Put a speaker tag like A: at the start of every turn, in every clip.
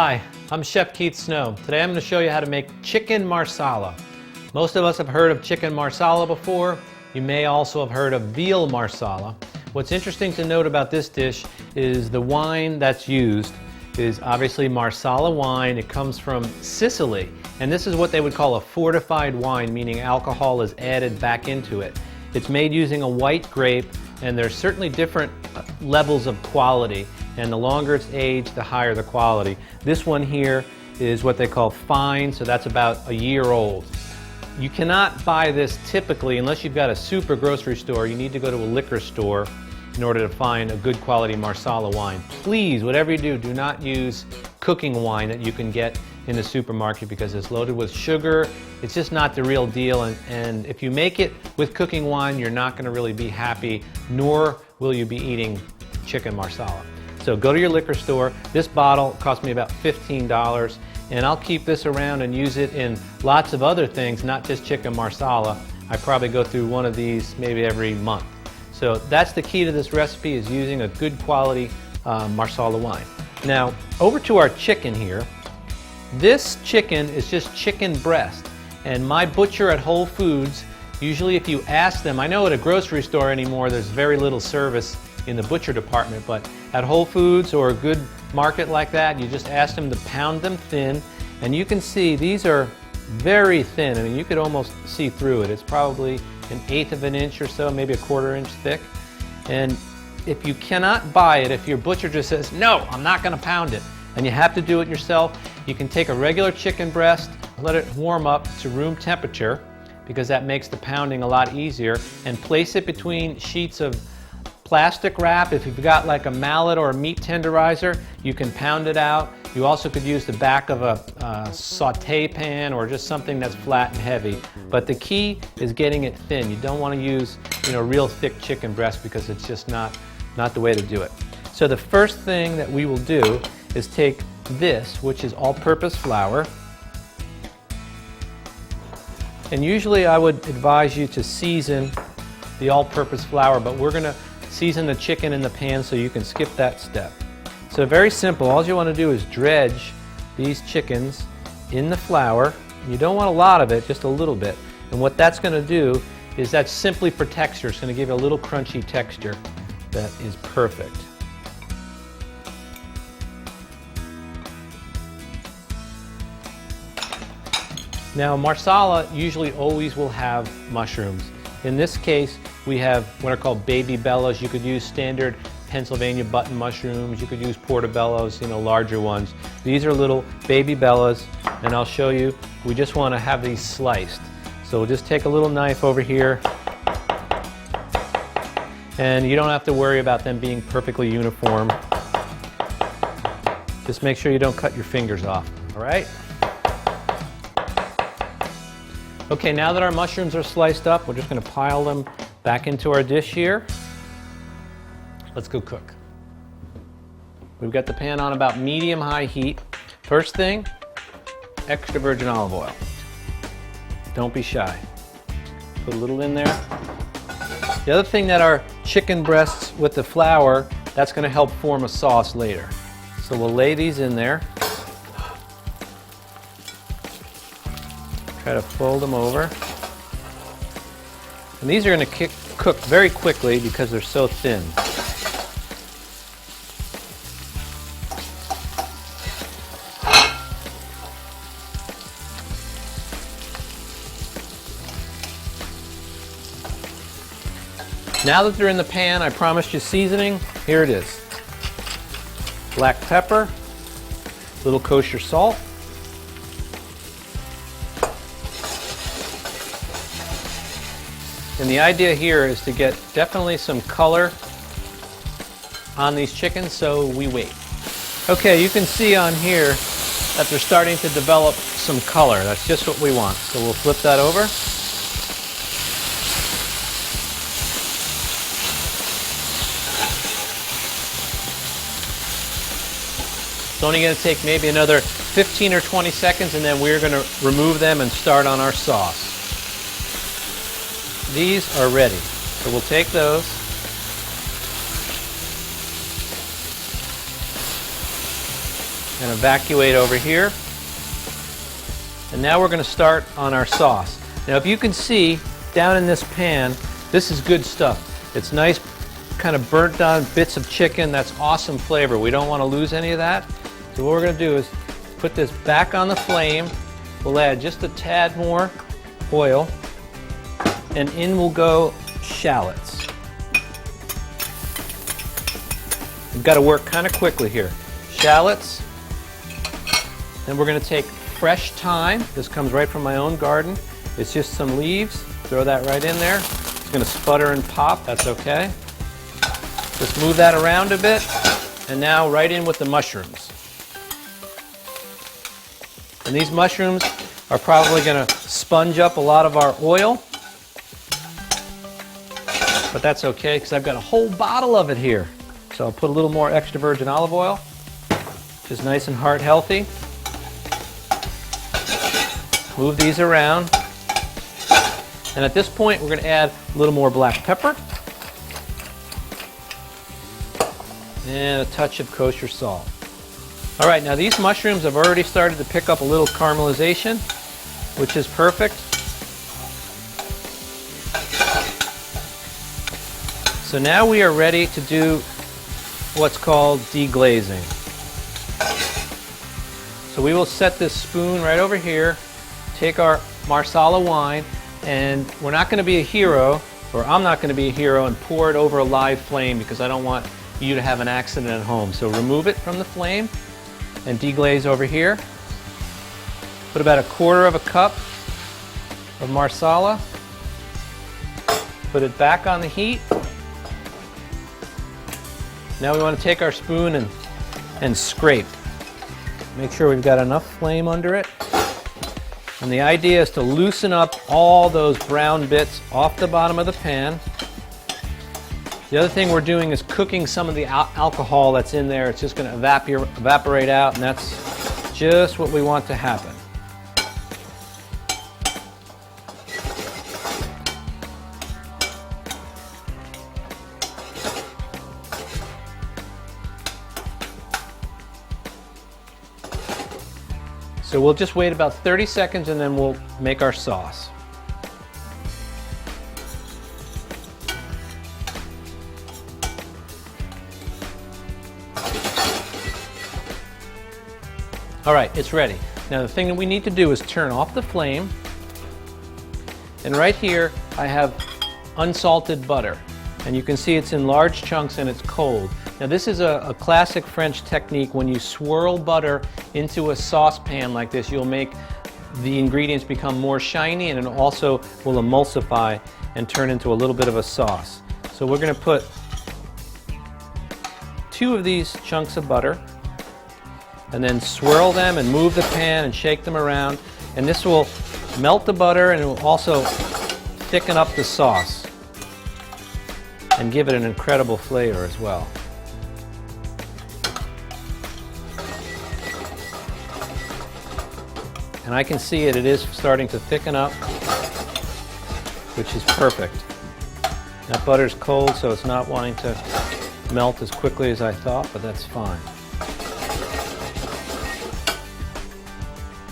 A: Hi, I'm Chef Keith Snow. Today I'm going to show you how to make chicken marsala. Most of us have heard of chicken marsala before. You may also have heard of veal marsala. What's interesting to note about this dish is the wine that's used is obviously Marsala wine. It comes from Sicily, and this is what they would call a fortified wine, meaning alcohol is added back into it. It's made using a white grape, and there's certainly different levels of quality, and the longer it's aged, the higher the quality. This one here is what they call fine, so that's about a year old. You cannot buy this typically unless you've got a super grocery store. You need to go to a liquor store in order to find a good quality Marsala wine. Please, whatever you do, do not use cooking wine that you can get in the supermarket because it's loaded with sugar. It's just not the real deal, and if you make it with cooking wine, you're not going to really be happy, nor will you be eating chicken marsala. So go to your liquor store. This bottle cost me about $15, and I'll keep this around and use it in lots of other things, not just chicken marsala. I probably go through one of these maybe every month. So that's the key to this recipe, is using a good quality Marsala wine. Now, over to our chicken here. This chicken is just chicken breast, and my butcher at Whole Foods, usually if you ask them, I know at a grocery store anymore there's very little service in the butcher department, but at Whole Foods or a good market like that, you just ask them to pound them thin, and you can see these are very thin. I mean, you could almost see through it. It's probably 1/8 of an inch or so, maybe 1/4 inch thick. And if you cannot buy it, if your butcher just says, no, I'm not going to pound it, and you have to do it yourself, you can take a regular chicken breast, let it warm up to room temperature, because that makes the pounding a lot easier, and place it between sheets of plastic wrap. If you've got like a mallet or a meat tenderizer, you can pound it out. You also could use the back of a saute pan or just something that's flat and heavy. But the key is getting it thin. You don't want to use, real thick chicken breast because it's just not the way to do it. So the first thing that we will do is take this, which is all-purpose flour. And usually I would advise you to season the all-purpose flour, but we're going to season the chicken in the pan so you can skip that step. So very simple. All you want to do is dredge these chickens in the flour. You don't want a lot of it, just a little bit. And what that's going to do is that's simply for texture. It's going to give you a little crunchy texture that is perfect. Now, Marsala usually always will have mushrooms. In this case, we have what are called baby bellas. You could use standard Pennsylvania button mushrooms. You could use portobellos, larger ones. These are little baby bellas, and I'll show you. We just want to have these sliced. So we'll just take a little knife over here, and you don't have to worry about them being perfectly uniform. Just make sure you don't cut your fingers off, all right? Okay, now that our mushrooms are sliced up, we're just going to pile them back into our dish here. Let's go cook. We've got the pan on about medium-high heat. First thing, extra virgin olive oil. Don't be shy. Put a little in there. The other thing that our chicken breasts with the flour, that's going to help form a sauce later. So we'll lay these in there. Try to fold them over. And these are going to cook very quickly because they're so thin. Now that they're in the pan, I promised you seasoning. Here it is. Black pepper, a little kosher salt, and the idea here is to get definitely some color on these chickens, so we wait. Okay, you can see on here that they're starting to develop some color. That's just what we want. So we'll flip that over. It's only going to take maybe another 15 or 20 seconds, and then we're going to remove them and start on our sauce. These are ready. So we'll take those. and evacuate over here. And now we're going to start on our sauce. Now if you can see down in this pan, this is good stuff. It's nice, kind of burnt on bits of chicken. That's awesome flavor. We don't want to lose any of that. So what we're going to do is put this back on the flame. We'll add just a tad more oil, and in will go shallots. We've got to work kind of quickly here. Shallots. Then we're going to take fresh thyme. This comes right from my own garden. It's just some leaves. Throw that right in there. It's going to sputter and pop. That's okay. Just move that around a bit. And now right in with the mushrooms. And these mushrooms are probably going to sponge up a lot of our oil. But that's okay because I've got a whole bottle of it here. So I'll put a little more extra virgin olive oil, which is nice and heart healthy. Move these around. And at this point, we're going to add a little more black pepper and a touch of kosher salt. All right, now these mushrooms have already started to pick up a little caramelization, which is perfect. So now we are ready to do what's called deglazing. So we will set this spoon right over here, take our Marsala wine, and we're not going to be a hero, or I'm not going to be a hero, and pour it over a live flame because I don't want you to have an accident at home. So remove it from the flame and deglaze over here. Put about 1/4 cup of Marsala. Put it back on the heat. Now we want to take our spoon and scrape. Make sure we've got enough flame under it. And the idea is to loosen up all those brown bits off the bottom of the pan. The other thing we're doing is cooking some of the alcohol that's in there. It's just going to evaporate out, and that's just what we want to happen. So we'll just wait about 30 seconds and then we'll make our sauce. All right, it's ready. Now the thing that we need to do is turn off the flame. And right here I have unsalted butter. And you can see it's in large chunks and it's cold. Now this is a classic French technique. When you swirl butter into a saucepan like this, you'll make the ingredients become more shiny, and it also will emulsify and turn into a little bit of a sauce. So we're going to put 2 of these chunks of butter and then swirl them and move the pan and shake them around. And this will melt the butter and it will also thicken up the sauce and give it an incredible flavor as well. And I can see it is starting to thicken up, which is perfect. That butter's cold, so it's not wanting to melt as quickly as I thought, but that's fine.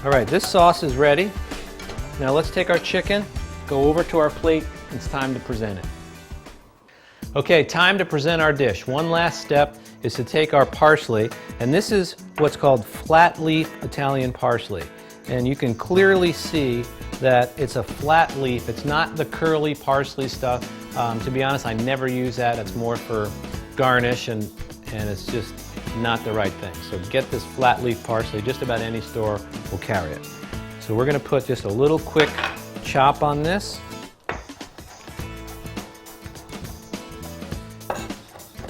A: All right, this sauce is ready. Now let's take our chicken, go over to our plate. It's time to present it. Okay, time to present our dish. One last step is to take our parsley, and this is what's called flat leaf Italian parsley. And you can clearly see that it's a flat leaf. It's not the curly parsley stuff. To be honest, I never use that. It's more for garnish, and it's just not the right thing. So get this flat leaf parsley. Just about any store will carry it. So we're going to put just a little quick chop on this.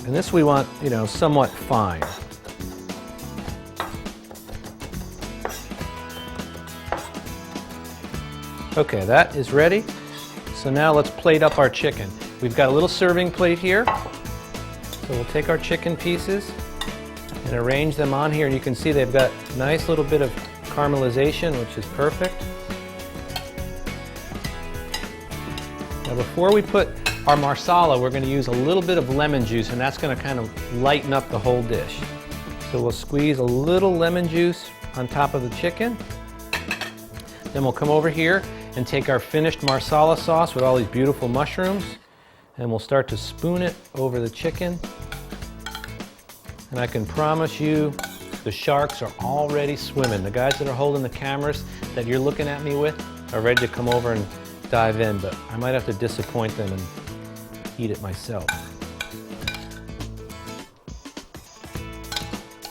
A: And this we want, somewhat fine. Okay, that is ready. So now let's plate up our chicken. We've got a little serving plate here. So we'll take our chicken pieces and arrange them on here. And you can see they've got a nice little bit of caramelization, which is perfect. Now before we put our Marsala, we're going to use a little bit of lemon juice, and that's going to kind of lighten up the whole dish. So we'll squeeze a little lemon juice on top of the chicken. Then we'll come over here and take our finished Marsala sauce with all these beautiful mushrooms, and we'll start to spoon it over the chicken. And I can promise you, the sharks are already swimming. The guys that are holding the cameras that you're looking at me with are ready to come over and dive in, but I might have to disappoint them and eat it myself.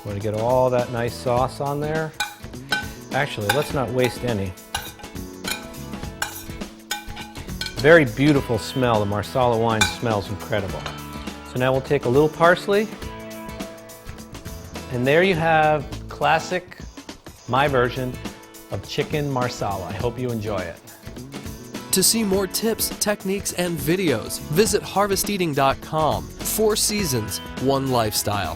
A: Want to get all that nice sauce on there. Actually, let's not waste any. Very beautiful smell. The Marsala wine smells incredible. So now we'll take a little parsley, and there you have classic, my version of chicken Marsala. I hope you enjoy it.
B: To see more tips, techniques, and videos, visit harvesteating.com. 4 seasons, one lifestyle.